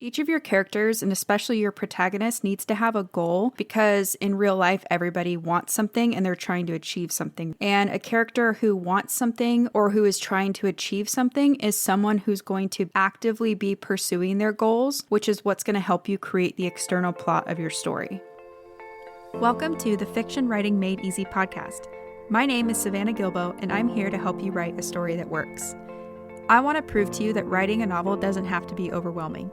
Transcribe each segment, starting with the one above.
Each of your characters, and especially your protagonist, needs to have a goal because in real life, everybody wants something and they're trying to achieve something. And a character who wants something or who is trying to achieve something is someone who's going to actively be pursuing their goals, which is what's going to help you create the external plot of your story. Welcome to the Fiction Writing Made Easy podcast. My name is Savannah Gilbo, and I'm here to help you write a story that works. I want to prove to you that writing a novel doesn't have to be overwhelming.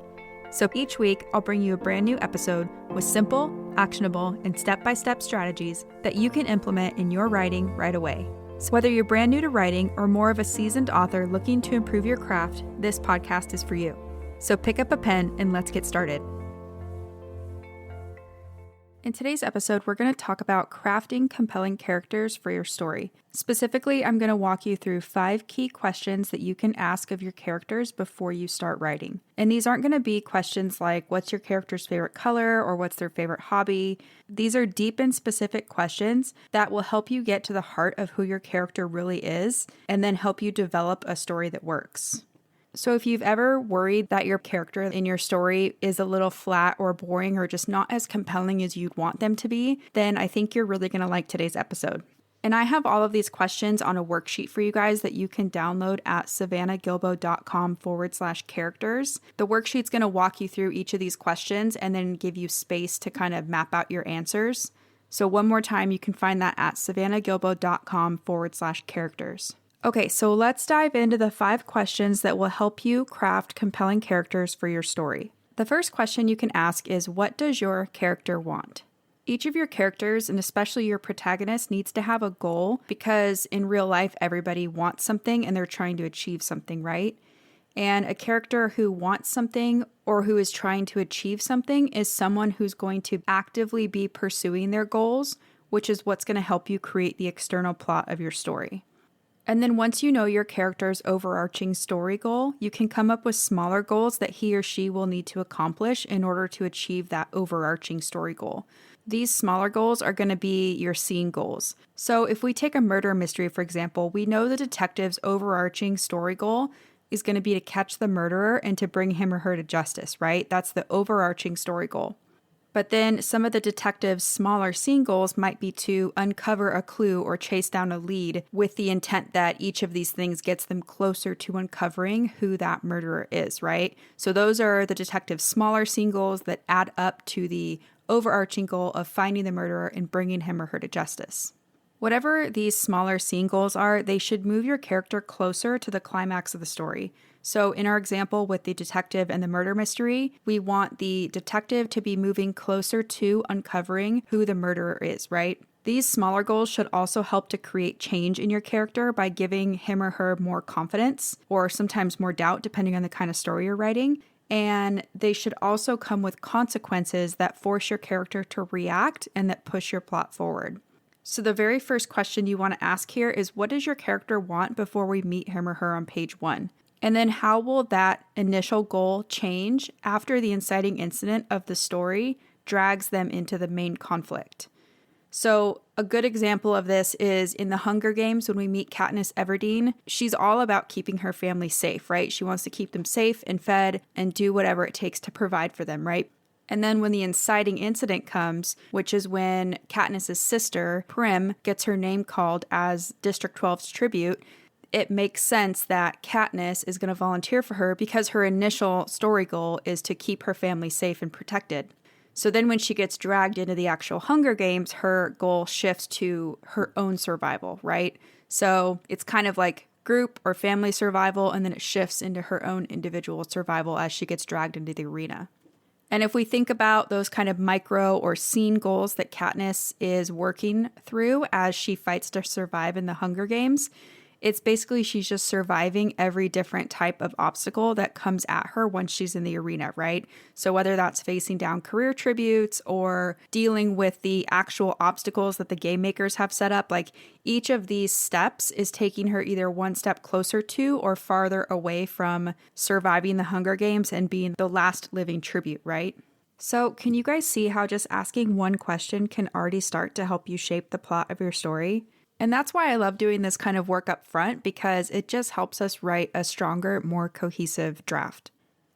So each week, I'll bring you a brand new episode with simple, actionable, and step-by-step strategies that you can implement in your writing right away. So whether you're brand new to writing or more of a seasoned author looking to improve your craft, this podcast is for you. So pick up a pen and let's get started. In today's episode, we're going to talk about crafting compelling characters for your story. Specifically, I'm going to walk you through 5 key questions that you can ask of your characters before you start writing. And these aren't going to be questions like, what's your character's favorite color or what's their favorite hobby? These are deep and specific questions that will help you get to the heart of who your character really is and then help you develop a story that works. So if you've ever worried that your character in your story is a little flat or boring or just not as compelling as you'd want them to be, then I think you're really going to like today's episode. And I have all of these questions on a worksheet for you guys that you can download at savannahgilbo.com/characters. The worksheet's going to walk you through each of these questions and then give you space to kind of map out your answers. So one more time, you can find that at savannahgilbo.com/characters. Okay, so let's dive into the 5 questions that will help you craft compelling characters for your story. The first question you can ask is, what does your character want? Each of your characters, and especially your protagonist, needs to have a goal because in real life, everybody wants something and they're trying to achieve something, right? And a character who wants something or who is trying to achieve something is someone who's going to actively be pursuing their goals, which is what's going to help you create the external plot of your story. And then once you know your character's overarching story goal, you can come up with smaller goals that he or she will need to accomplish in order to achieve that overarching story goal. These smaller goals are going to be your scene goals. So if we take a murder mystery, for example, we know the detective's overarching story goal is going to be to catch the murderer and to bring him or her to justice, right? That's the overarching story goal. But then some of the detective's smaller scene goals might be to uncover a clue or chase down a lead with the intent that each of these things gets them closer to uncovering who that murderer is, right? So those are the detective's smaller scene goals that add up to the overarching goal of finding the murderer and bringing him or her to justice. Whatever these smaller scene goals are, they should move your character closer to the climax of the story. So in our example with the detective and the murder mystery, we want the detective to be moving closer to uncovering who the murderer is, right? These smaller goals should also help to create change in your character by giving him or her more confidence or sometimes more doubt, depending on the kind of story you're writing. And they should also come with consequences that force your character to react and that push your plot forward. So the very first question you want to ask here is, what does your character want before we meet him or her on page 1? And then how will that initial goal change after the inciting incident of the story drags them into the main conflict? So a good example of this is in the Hunger Games when we meet Katniss Everdeen. She's all about keeping her family safe, right? She wants to keep them safe and fed and do whatever it takes to provide for them, right? And then when the inciting incident comes, which is when Katniss's sister, Prim, gets her name called as District 12's tribute, it makes sense that Katniss is going to volunteer for her because her initial story goal is to keep her family safe and protected. So then when she gets dragged into the actual Hunger Games, her goal shifts to her own survival, right? So it's kind of like group or family survival, and then it shifts into her own individual survival as she gets dragged into the arena. And if we think about those kind of micro or scene goals that Katniss is working through as she fights to survive in the Hunger Games, it's basically she's just surviving every different type of obstacle that comes at her once she's in the arena, right? So whether that's facing down career tributes or dealing with the actual obstacles that the game makers have set up, like each of these steps is taking her either one step closer to or farther away from surviving the Hunger Games and being the last living tribute, right? So can you guys see how just asking one question can already start to help you shape the plot of your story? And that's why I love doing this kind of work up front, because it just helps us write a stronger, more cohesive draft.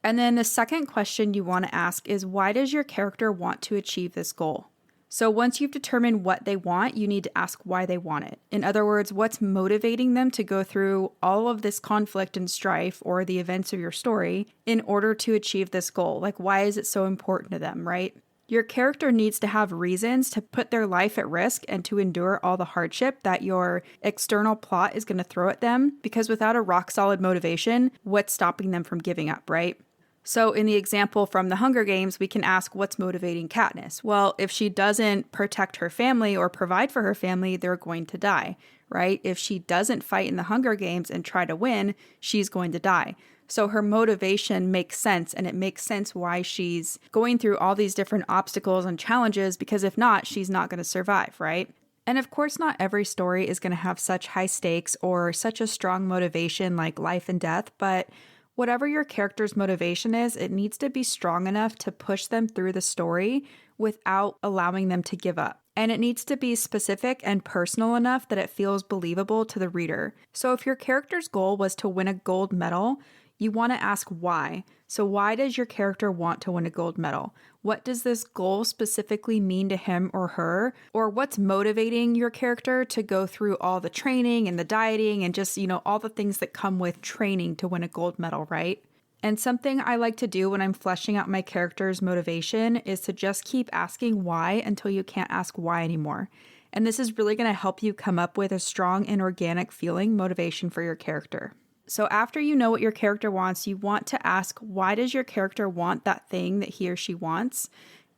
And then the second question you want to ask is, why does your character want to achieve this goal? So once you've determined what they want, you need to ask why they want it. In other words, what's motivating them to go through all of this conflict and strife or the events of your story in order to achieve this goal? Like, why is it so important to them, right? Your character needs to have reasons to put their life at risk and to endure all the hardship that your external plot is going to throw at them, because without a rock solid motivation, what's stopping them from giving up, right? So in the example from the Hunger Games, we can ask, what's motivating Katniss? Well, if she doesn't protect her family or provide for her family, they're going to die, right? If she doesn't fight in the Hunger Games and try to win, she's going to die. So her motivation makes sense, and it makes sense why she's going through all these different obstacles and challenges, because if not, she's not going to survive, right? And of course, not every story is going to have such high stakes or such a strong motivation like life and death, but whatever your character's motivation is, it needs to be strong enough to push them through the story without allowing them to give up. And it needs to be specific and personal enough that it feels believable to the reader. So if your character's goal was to win a gold medal, you want to ask why. So why does your character want to win a gold medal? What does this goal specifically mean to him or her? Or what's motivating your character to go through all the training and the dieting and just, all the things that come with training to win a gold medal, right? And something I like to do when I'm fleshing out my character's motivation is to just keep asking why until you can't ask why anymore. And this is really going to help you come up with a strong and organic feeling motivation for your character. So after you know what your character wants, you want to ask, why does your character want that thing that he or she wants?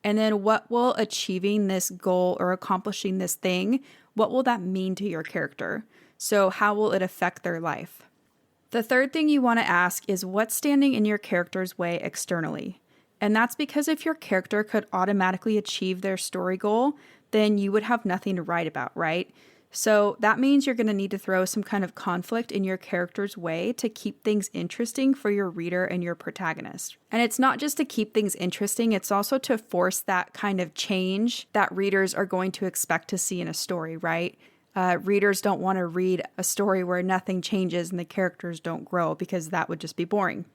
And then what will achieving this goal or accomplishing this thing, what will that mean to your character? So how will it affect their life? The third thing you want to ask is, what's standing in your character's way externally? And that's because if your character could automatically achieve their story goal, then you would have nothing to write about, right? So that means you're going to need to throw some kind of conflict in your character's way to keep things interesting for your reader and your protagonist. And it's not just to keep things interesting, it's also to force that kind of change that readers are going to expect to see in a story, right? Readers don't want to read a story where nothing changes and the characters don't grow, because that would just be boring.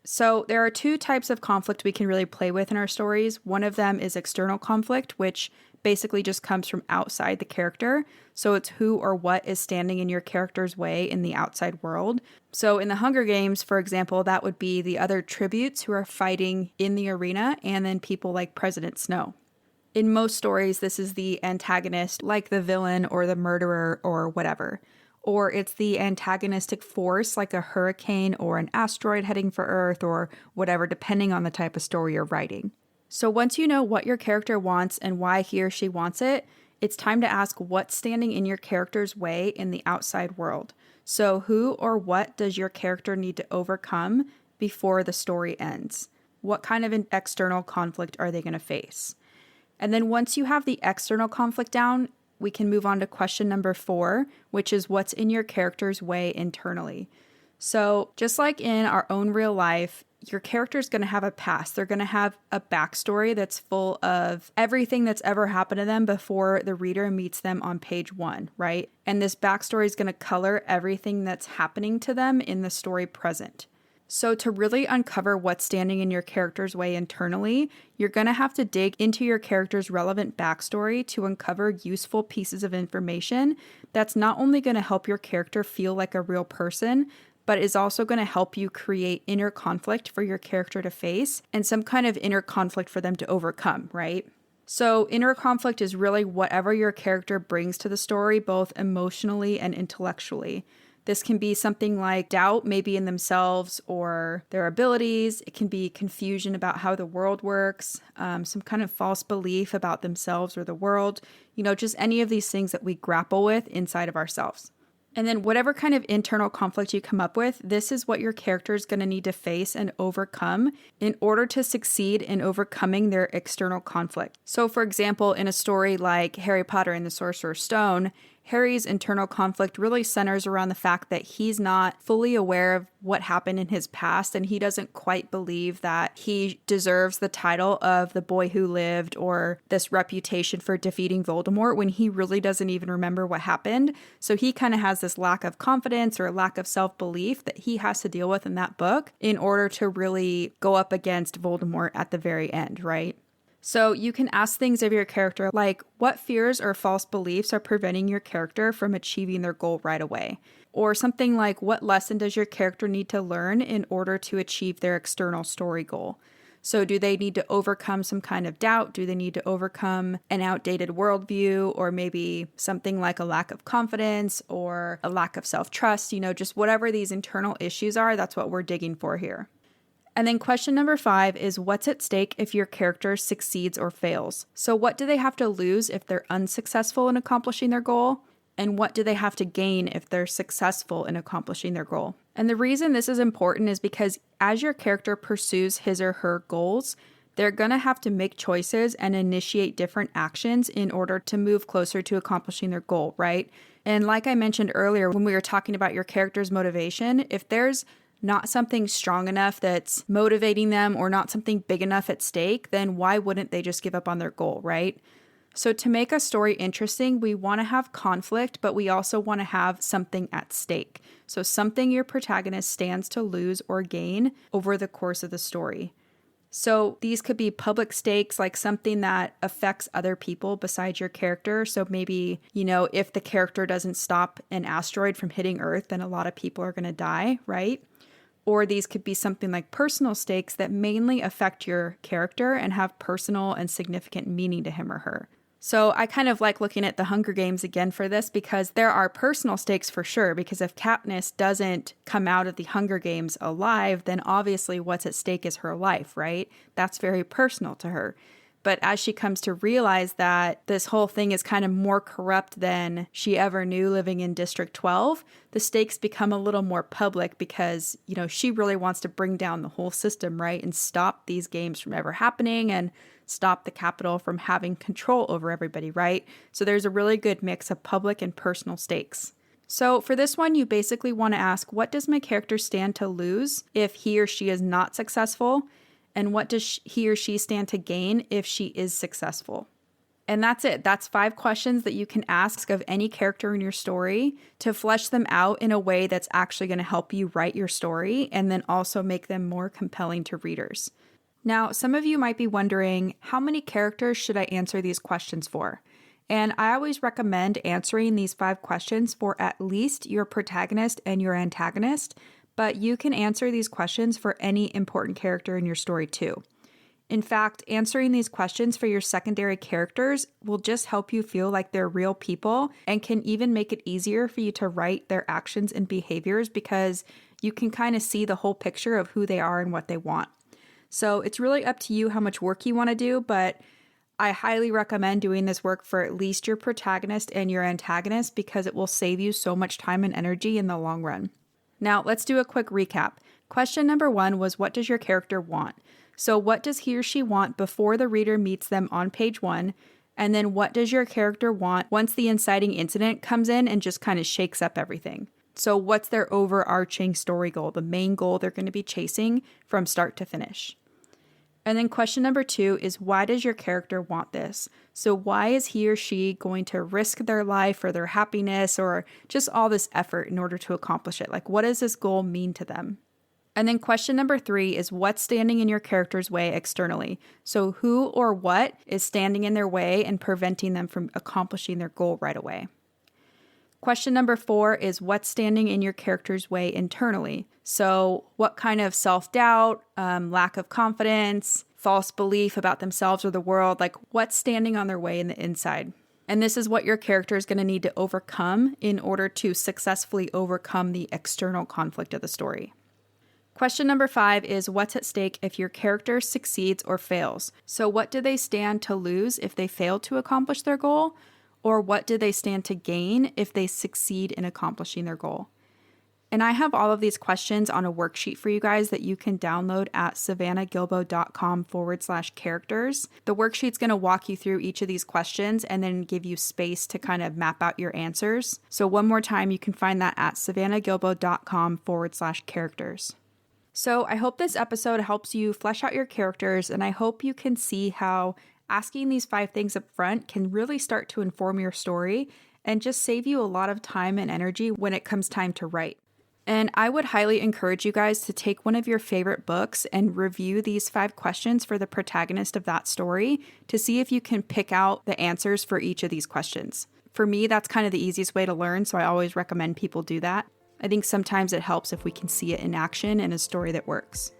So there are two types of conflict we can really play with in our stories. One of them is external conflict, which basically just comes from outside the character. So it's who or what is standing in your character's way in the outside world. So in the Hunger Games, for example, that would be the other tributes who are fighting in the arena, and then people like President Snow. In most stories, this is the antagonist, like the villain or the murderer or whatever. Or it's the antagonistic force, like a hurricane or an asteroid heading for Earth or whatever, depending on the type of story you're writing. So once you know what your character wants and why he or she wants it, it's time to ask what's standing in your character's way in the outside world. So who or what does your character need to overcome before the story ends? What kind of an external conflict are they going to face? And then once you have the external conflict down, we can move on to question number 4, which is what's in your character's way internally. So just like in our own real life, your character is going to have a past. They're going to have a backstory that's full of everything that's ever happened to them before the reader meets them on page 1, right? And this backstory is going to color everything that's happening to them in the story present. So to really uncover what's standing in your character's way internally, you're going to have to dig into your character's relevant backstory to uncover useful pieces of information that's not only going to help your character feel like a real person, but is also going to help you create inner conflict for your character to face and some kind of inner conflict for them to overcome, right? So inner conflict is really whatever your character brings to the story, both emotionally and intellectually. This can be something like doubt, maybe in themselves or their abilities. It can be confusion about how the world works, some kind of false belief about themselves or the world, just any of these things that we grapple with inside of ourselves. And then whatever kind of internal conflict you come up with, this is what your character is going to need to face and overcome in order to succeed in overcoming their external conflict. So for example, in a story like Harry Potter and the Sorcerer's Stone, Harry's internal conflict really centers around the fact that he's not fully aware of what happened in his past, and he doesn't quite believe that he deserves the title of the boy who lived or this reputation for defeating Voldemort when he really doesn't even remember what happened. So he kind of has this lack of confidence or lack of self-belief that he has to deal with in that book in order to really go up against Voldemort at the very end, right? So you can ask things of your character like, what fears or false beliefs are preventing your character from achieving their goal right away? Or something like, what lesson does your character need to learn in order to achieve their external story goal? So do they need to overcome some kind of doubt? Do they need to overcome an outdated worldview, or maybe something like a lack of confidence or a lack of self-trust? Just whatever these internal issues are, that's what we're digging for here. And then question number 5 is, what's at stake if your character succeeds or fails? So what do they have to lose if they're unsuccessful in accomplishing their goal? And what do they have to gain if they're successful in accomplishing their goal? And the reason this is important is because as your character pursues his or her goals, they're going to have to make choices and initiate different actions in order to move closer to accomplishing their goal, right? And like I mentioned earlier, when we were talking about your character's motivation, if there's not something strong enough that's motivating them or not something big enough at stake, then why wouldn't they just give up on their goal, right? So to make a story interesting, we want to have conflict, but we also want to have something at stake. So something your protagonist stands to lose or gain over the course of the story. So these could be public stakes, like something that affects other people besides your character. So maybe, if the character doesn't stop an asteroid from hitting Earth, then a lot of people are going to die, right? Or these could be something like personal stakes that mainly affect your character and have personal and significant meaning to him or her. So I kind of like looking at the Hunger Games again for this, because there are personal stakes for sure, because if Katniss doesn't come out of the Hunger Games alive, then obviously what's at stake is her life, right? That's very personal to her. But as she comes to realize that this whole thing is kind of more corrupt than she ever knew living in District 12, the stakes become a little more public because, she really wants to bring down the whole system, right? And stop these games from ever happening and stop the Capitol from having control over everybody, right? So there's a really good mix of public and personal stakes. So for this one, you basically want to ask, what does my character stand to lose if he or she is not successful? And what does he or she stand to gain if she is successful? And that's it. That's 5 questions that you can ask of any character in your story to flesh them out in a way that's actually going to help you write your story and then also make them more compelling to readers. Now, some of you might be wondering, how many characters should I answer these questions for? And I always recommend answering these 5 questions for at least your protagonist and your antagonist, but you can answer these questions for any important character in your story too. In fact, answering these questions for your secondary characters will just help you feel like they're real people and can even make it easier for you to write their actions and behaviors because you can kind of see the whole picture of who they are and what they want. So it's really up to you how much work you want to do, but I highly recommend doing this work for at least your protagonist and your antagonist because it will save you so much time and energy in the long run. Now, let's do a quick recap. Question number 1 was, what does your character want? So what does he or she want before the reader meets them on page 1? And then what does your character want once the inciting incident comes in and just kind of shakes up everything? So what's their overarching story goal, the main goal they're going to be chasing from start to finish? And then question number 2 is, why does your character want this? So why is he or she going to risk their life or their happiness or just all this effort in order to accomplish it? Like, what does this goal mean to them? And then question number 3 is, what's standing in your character's way externally? So who or what is standing in their way and preventing them from accomplishing their goal right away? Question number 4 is, what's standing in your character's way internally? So what kind of self-doubt, lack of confidence, false belief about themselves or the world, like what's standing on their way in the inside? And this is what your character is going to need to overcome in order to successfully overcome the external conflict of the story. Question number 5 is, what's at stake if your character succeeds or fails? So what do they stand to lose if they fail to accomplish their goal? Or what do they stand to gain if they succeed in accomplishing their goal? And I have all of these questions on a worksheet for you guys that you can download at savannahgilbo.com/characters. The worksheet's going to walk you through each of these questions and then give you space to kind of map out your answers. So one more time, you can find that at savannahgilbo.com/characters. So I hope this episode helps you flesh out your characters, and I hope you can see how asking these 5 things up front can really start to inform your story and just save you a lot of time and energy when it comes time to write. And I would highly encourage you guys to take one of your favorite books and review these 5 questions for the protagonist of that story to see if you can pick out the answers for each of these questions. For me, that's kind of the easiest way to learn, so I always recommend people do that. I think sometimes it helps if we can see it in action in a story that works.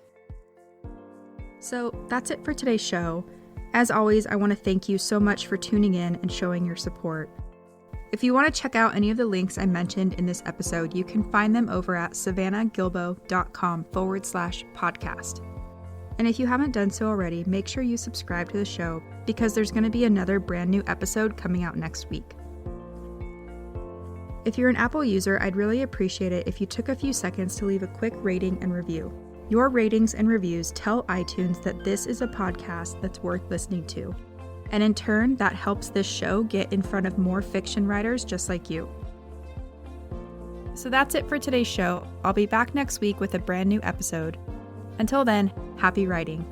So that's it for today's show. As always, I want to thank you so much for tuning in and showing your support. If you want to check out any of the links I mentioned in this episode, you can find them over at savannahgilbo.com/podcast. And if you haven't done so already, make sure you subscribe to the show because there's going to be another brand new episode coming out next week. If you're an Apple user, I'd really appreciate it if you took a few seconds to leave a quick rating and review. Your ratings and reviews tell iTunes that this is a podcast that's worth listening to. And in turn, that helps this show get in front of more fiction writers just like you. So that's it for today's show. I'll be back next week with a brand new episode. Until then, happy writing.